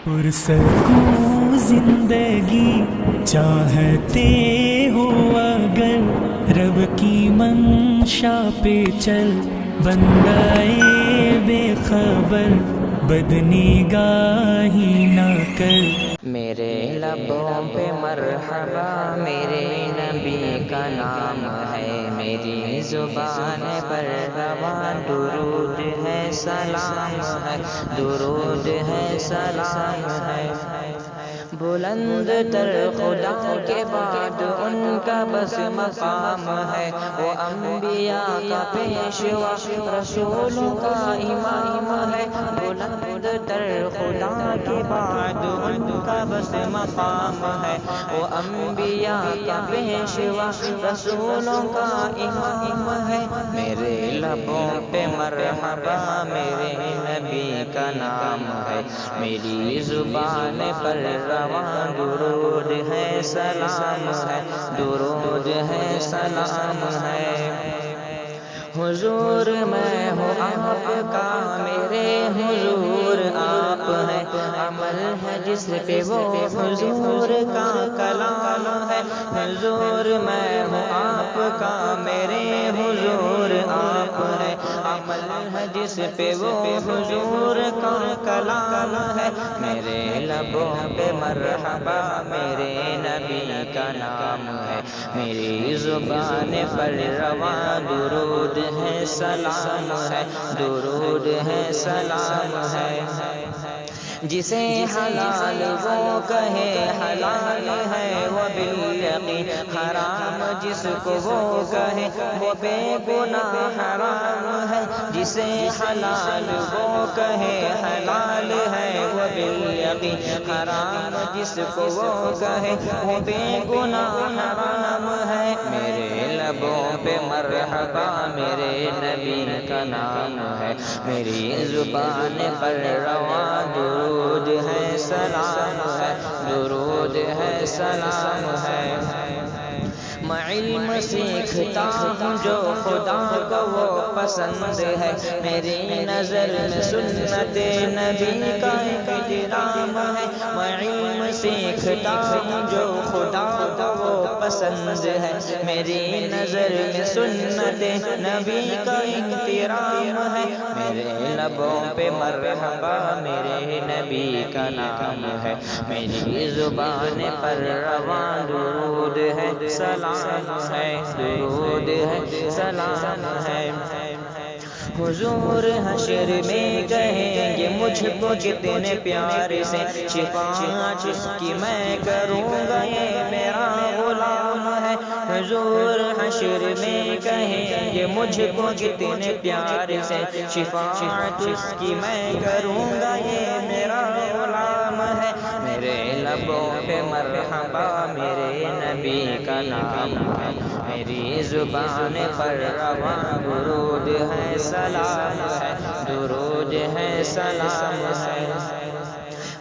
پرسکون زندگی چاہتے ہو اگر رب کی منشا پہ چل، بندائے بے خبر بدنگاہی نہ کر۔ میرے لبوں پہ مرحبا میرے نبی کا نام ہے، میری زبان پر رواں درود ہے، سلام ہے، درود ہے، سلام ہے۔ بلند تر خدا کے بعد ان کا بس مقام ہے، وہ انبیاء کا پیشوا رسولوں کا امام ہے۔ بلند تر خدا کے بعد ان کا بس مقام ہے، وہ انبیاء کا پیشوا رسولوں کا امام ہے۔ میرے لبوں پہ مرحبا میرے نبی کا نام ہے، میری زبان پر رواں درود ہے، سلام ہے، درود ہے، سلام ہے۔ حضور میں ہوں آپ کا، میرے حضور آپ ہیں، عمل ہے جس پہ وہ حضور کا کلام ہے۔ حضور میں ہوں آپ کا، میرے حضور آپ ہیں، عمل ہے جس پہ وہ حضور کا کلام ہے۔ میرے لبوں پہ مرحبا میرے نبی کا نام ہے، میری زبان پر رواں درود ہے، سلام ہے، درود ہے، سلام ہے۔ جسے حلال وہ کہے حلال ہے وہ بالیقین، حرام جس کو وہ کہے وہ بے گناہ حرام ہے۔ جسے حلال وہ کہے حلال ہے وہ بالیقین، حرام جس کو وہ کہے وہ بے گناہ حرام ہے۔ میرے لبوں پہ مرحبا میرے نبی کا نام ہے، میری زبان پر رواں درود ہے، سلام ہے، درود ہے، سلام ہے۔ میں علم سیکھتا ہوں جو خدا کو وہ پسند ہے، میری نظر میں سنت نبی کا احترام ہے۔ میں علم سیکھتا ہوں جو خدا کو وہ پسند ہے، میری نظر میں سنت نبی کا احترام ہے۔ میرے لبوں پہ مرحبا میرے نبی کا نام ہے، میری زبان پر رواں درود ہے، سلام ہے، درود ہے، سلام ہے۔ حضور حشر میں کہیں گے مجھ کو کتنے پیار سے، شفاعت جس کی میں کروں گا یہ میرا غلام ہے۔ حضور حشر میں کہیں گے مجھ کو کتنے پیار سے، شفاعت جس کی میں کروں گا یہ میرا غلام ہے۔ میرے لبوں پہ مرحبا میرے نبی کا نام ہے، میری زبان پر رواں درود ہے، سلام ہے، درود ہے، سلام ہے۔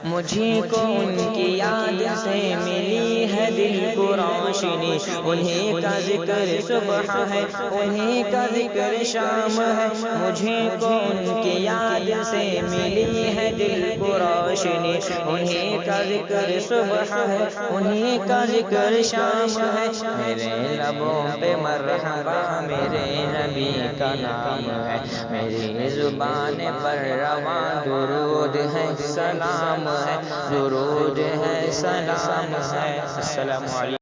مجھے کو ان کی یاد سے ملی ہے دل کو روشنی، انہیں کا ذکر صبح ہے، انہیں کا ذکر شام ہے۔ مجھے کو ان کی یاد سے ملی ہے دل کو روشنی، انہیں کا ذکر صبح ہے، انہیں کا ذکر شام ہے۔ میرے لبوں پہ مرحبا میرے نبی کا نام ہے، میری زبان پر رواں درود ہے، سلام ہے، درود ہے، سلام ہے۔ السلام علیکم۔